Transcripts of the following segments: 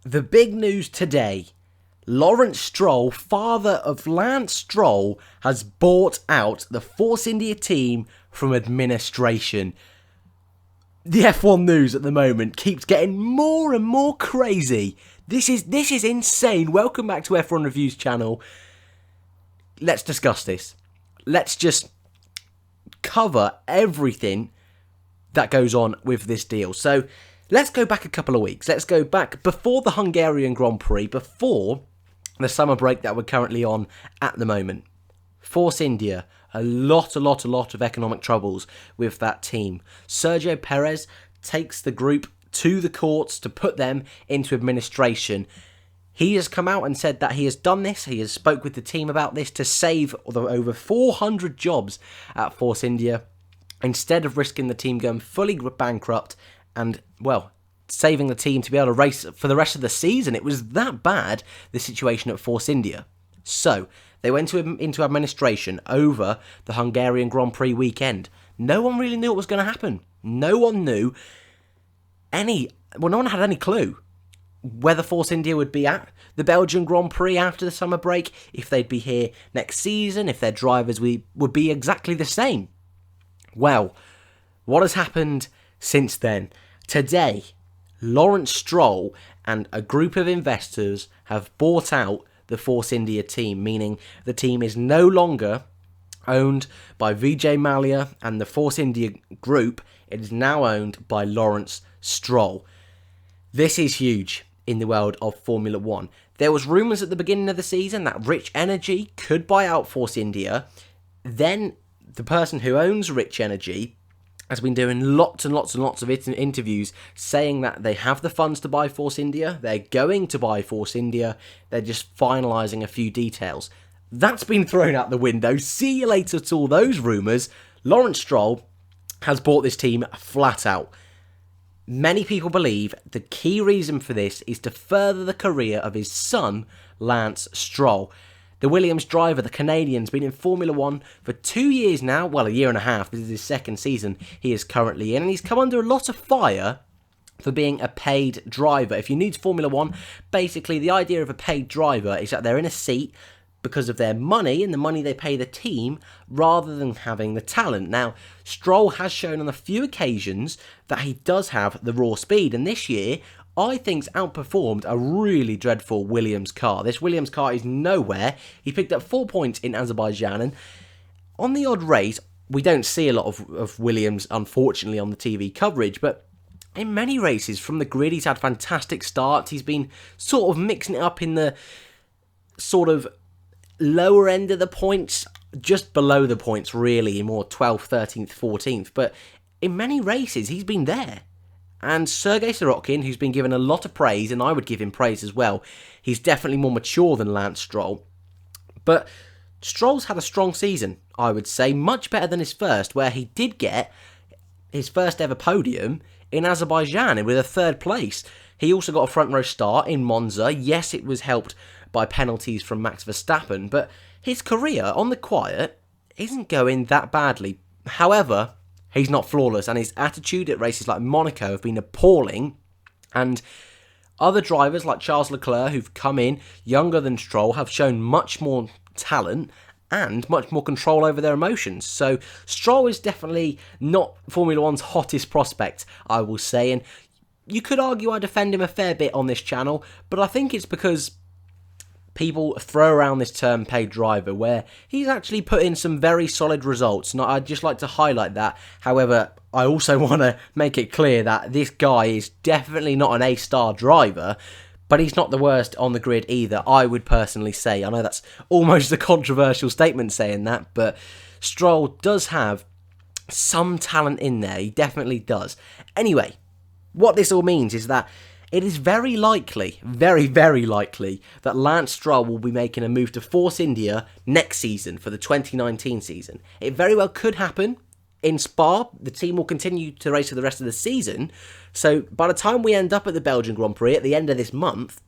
The big news today, Lawrence Stroll, father of Lance Stroll, has bought out the Force India team from administration. The F1 news at the moment keeps getting more and more crazy. This is insane. Welcome back to F1 Reviews channel. Let's discuss this. Let's just cover everything that goes on with this deal. So let's go back a couple of weeks. Let's go back before the Hungarian Grand Prix, before the summer break that we're currently on at the moment. Force India, a lot of economic troubles with that team. Sergio Perez takes the group to the courts to put them into administration. He has come out and said that he has done this. He has spoke with the team about this to save over 400 jobs at Force India, instead of risking the team going fully bankrupt and, well, saving the team to be able to race for the rest of the season. It was that bad, the situation at Force India. So they went into administration over the Hungarian Grand Prix weekend. No one really knew what was going to happen. No one knew no one had any clue whether Force India would be at the Belgian Grand Prix after the summer break, if they'd be here next season, if their drivers would be exactly the same. Well, what has happened since then? Today, Lawrence Stroll and a group of investors have bought out the Force India team, meaning the team is no longer owned by Vijay Mallya and the Force India group. It is now owned by Lawrence Stroll. This is huge in the world of Formula 1. There was rumours at the beginning of the season that Rich Energy could buy out Force India. Then the person who owns Rich Energy has been doing lots of interviews saying that they have the funds to buy Force India. They're going to buy Force India. They're just finalising a few details. That's been thrown out the window. See you later to all those rumours. Lawrence Stroll has bought this team flat out. Many people believe the key reason for this is to further the career of his son, Lance Stroll. The Williams driver, the Canadian's been in Formula 1 for 2 years now, well, a year and a half. This is his second season he is currently in, and he's come under a lot of fire for being a paid driver. If you're new to Formula 1, basically the idea of a paid driver is that they're in a seat because of their money and the money they pay the team, rather than having the talent. Now, Stroll has shown on a few occasions that he does have the raw speed, and this year I think's outperformed a really dreadful Williams car. This Williams car is nowhere. He picked up 4 points in Azerbaijan, and on the odd race, we don't see a lot of Williams, unfortunately, on the TV coverage, but in many races from the grid, he's had fantastic starts. He's been sort of mixing it up in the sort of lower end of the points, just below the points, really, more 12th, 13th, 14th, but in many races, he's been there. And Sergei Sorokin, who's been given a lot of praise, and I would give him praise as well, he's definitely more mature than Lance Stroll. But Stroll's had a strong season, I would say, much better than his first, where he did get his first ever podium in Azerbaijan with a third place. He also got a front row start in Monza. Yes, it was helped by penalties from Max Verstappen, but his career on the quiet isn't going that badly. However, he's not flawless, and his attitude at races like Monaco have been appalling. And other drivers like Charles Leclerc, who've come in younger than Stroll, have shown much more talent and much more control over their emotions. So Stroll is definitely not Formula One's hottest prospect, I will say. And you could argue I defend him a fair bit on this channel, but I think it's because people throw around this term paid driver, where he's actually put in some very solid results, and I'd just like to highlight that. However, I also want to make it clear that this guy is definitely not an A-star driver, but he's not the worst on the grid either, I would personally say. I know that's almost a controversial statement saying that, but Stroll does have some talent in there. He definitely does. Anyway, what this all means is that it is very likely, very likely, that Lance Stroll will be making a move to Force India next season for the 2019 season. It very well could happen. In Spa, the team will continue to race for the rest of the season, so by the time we end up at the Belgian Grand Prix at the end of this month,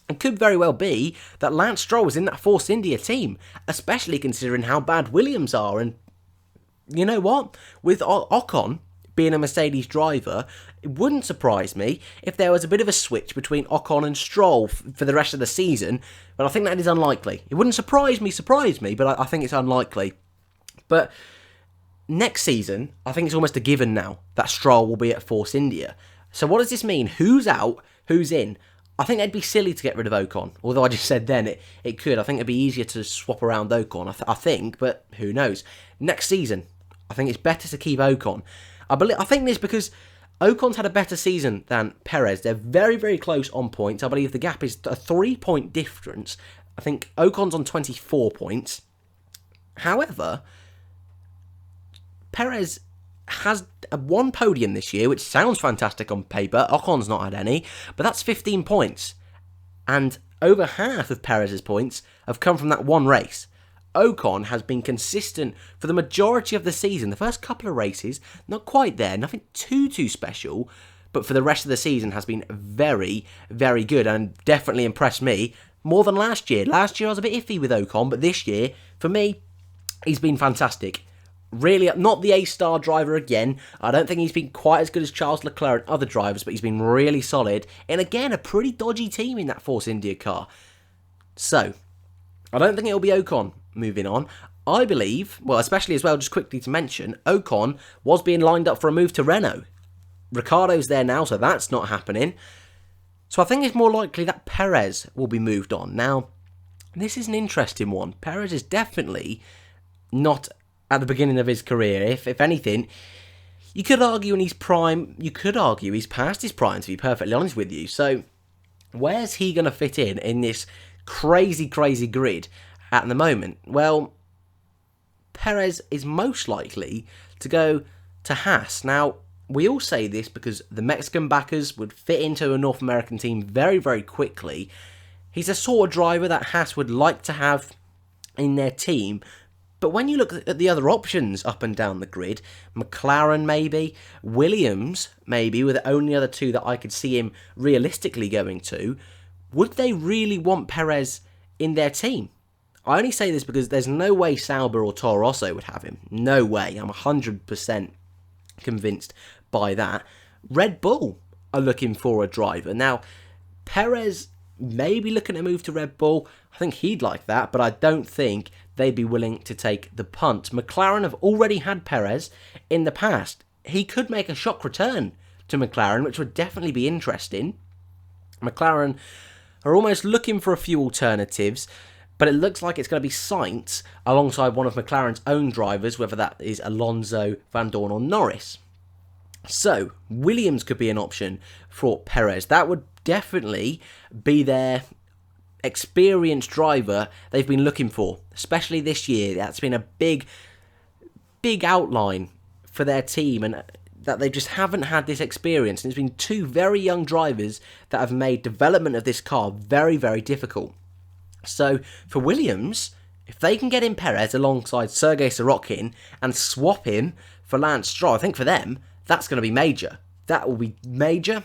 it could very well be that Lance Stroll is in that Force India team, especially considering how bad Williams are. And you know what? With Ocon being a Mercedes driver, It wouldn't surprise me if there was a bit of a switch between Ocon and Stroll for the rest of the season, but I think that is unlikely. It wouldn't surprise me, but I think it's unlikely. But next season, I think it's almost a given now that Stroll will be at Force India. So what does this mean? Who's out? Who's in? I think it'd be silly to get rid of Ocon. Although I just said then it could. I think it'd be easier to swap around Ocon. I think, but who knows? Next season, I think it's better to keep Ocon. I think this because Ocon's had a better season than Perez. They're very, very close on points. I believe the gap is a 3-point difference. I think Ocon's on 24 points. However, Perez has one podium this year, which sounds fantastic on paper. Ocon's not had any, but that's 15 points. And over half of Perez's points have come from that one race. Ocon has been consistent for the majority of the season. The first couple of races, not quite there, nothing too special, but for the rest of the season has been very, very good and definitely impressed me more than last year. Last year I was a bit iffy with Ocon, but this year, for me, he's been fantastic. Really, not the A-star driver again. I don't think he's been quite as good as Charles Leclerc and other drivers, but he's been really solid. And again, a pretty dodgy team in that Force India car. So, I don't think it'll be Ocon moving on. I believe, well, especially as well, just quickly to mention, Ocon was being lined up for a move to Renault. Ricciardo's there now, so that's not happening. So I think it's more likely that Perez will be moved on. Now, this is an interesting one. Perez is definitely not at the beginning of his career. If anything, you could argue in his prime, you could argue he's past his prime, to be perfectly honest with you. So, where's he going to fit in this crazy grid at the moment? Well, Perez is most likely to go to Haas. Now, we all say this because the Mexican backers would fit into a North American team very, very quickly. He's the sort of driver that Haas would like to have in their team. But when you look at the other options up and down the grid, McLaren maybe, Williams maybe, were the only other two that I could see him realistically going to, would they really want Perez in their team? I only say this because there's no way Sauber or Toro Rosso would have him. No way. I'm 100% convinced by that. Red Bull are looking for a driver. Now, Perez may be looking to move to Red Bull. I think he'd like that, but I don't think they'd be willing to take the punt. McLaren have already had Perez in the past. He could make a shock return to McLaren, which would definitely be interesting. McLaren are almost looking for a few alternatives, but it looks like it's going to be Sainz alongside one of McLaren's own drivers, whether that is Alonso, Van Dorn or Norris. So, Williams could be an option for Perez. That would definitely be their experienced driver they've been looking for, especially this year. That's been a big outline for their team, and that they just haven't had this experience. And it's been two very young drivers that have made development of this car very, very difficult. So, for Williams, if they can get in Perez alongside Sergei Sorokin and swap him for Lance Stroll, I think for them, that's going to be major. That will be major.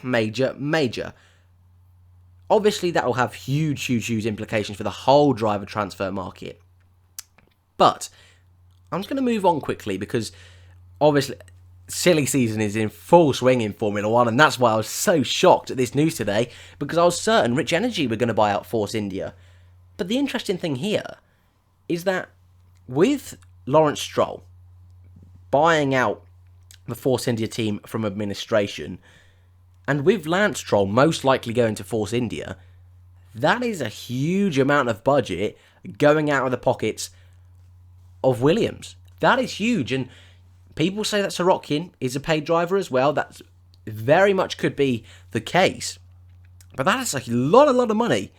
Obviously, that will have huge implications for the whole driver transfer market. But I'm just going to move on quickly because, obviously, silly season is in full swing in Formula 1, and that's why I was so shocked at this news today, because I was certain Rich Energy were going to buy out Force India. But the interesting thing here is that with Lawrence Stroll buying out the Force India team from administration, and with Lance Stroll most likely going to Force India, that is a huge amount of budget going out of the pockets of Williams. That is huge, and people say that Sorokin is a paid driver as well. That very much could be the case. But that is a lot of money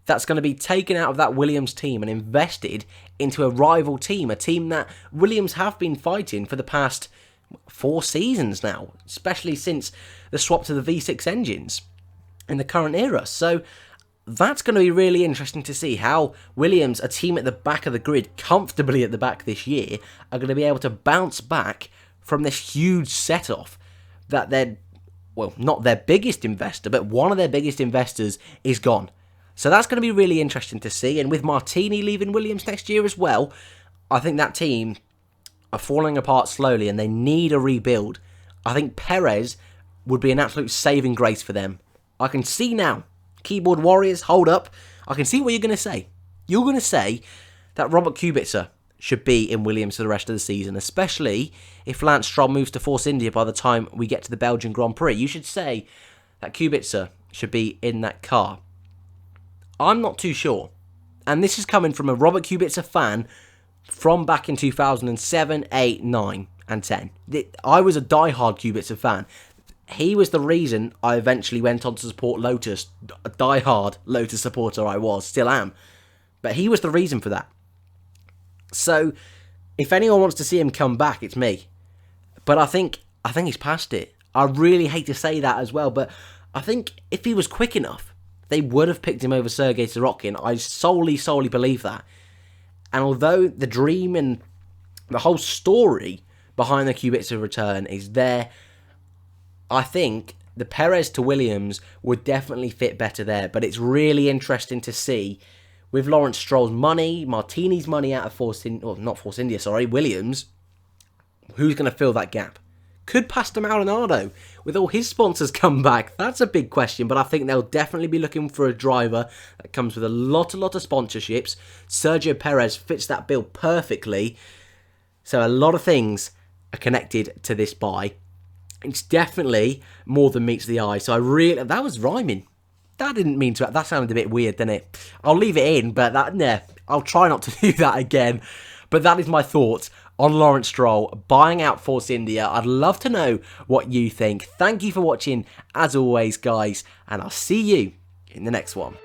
that's going to be taken out of that Williams team and invested into a rival team, a team that Williams have been fighting for the past 4 seasons now, especially since the swap to the V6 engines in the current era. So that's going to be really interesting to see how Williams, a team at the back of the grid, comfortably at the back this year, are going to be able to bounce back from this huge set-off that not their biggest investor, but one of their biggest investors is gone. So that's going to be really interesting to see. And with Martini leaving Williams next year as well, I think that team are falling apart slowly and they need a rebuild. I think Perez would be an absolute saving grace for them. I can see now. Keyboard warriors, hold up. I can see what you're going to say. You're going to say that Robert Kubica should be in Williams for the rest of the season, especially if Lance Stroll moves to Force India by the time we get to the Belgian Grand Prix. You should say that Kubica should be in that car. I'm not too sure. And this is coming from a Robert Kubica fan from back in 2007, 8, 9 and 10. I was a diehard Kubica fan. He was the reason I eventually went on to support Lotus. A diehard Lotus supporter I was, still am. But he was the reason for that. So, if anyone wants to see him come back, it's me. But I think he's past it. I really hate to say that as well, but I think if he was quick enough, they would have picked him over Sergei Sorokin. I solely believe that. And although the dream and the whole story behind the Kubica return is there, I think the Perez to Williams would definitely fit better there. But it's really interesting to see, with Lawrence Stroll's money, Martini's money out of Williams, who's going to fill that gap? Could Pastor Maldonado, with all his sponsors, come back? That's a big question, but I think they'll definitely be looking for a driver that comes with a lot of sponsorships. Sergio Perez fits that bill perfectly. So a lot of things are connected to this buy. It's definitely more than meets the eye. So that was rhyming. That didn't mean to. That sounded a bit weird, didn't it? I'll leave it in, but I'll try not to do that again. But that is my thoughts on Lawrence Stroll buying out Force India. I'd love to know what you think. Thank you for watching, as always, guys, and I'll see you in the next one.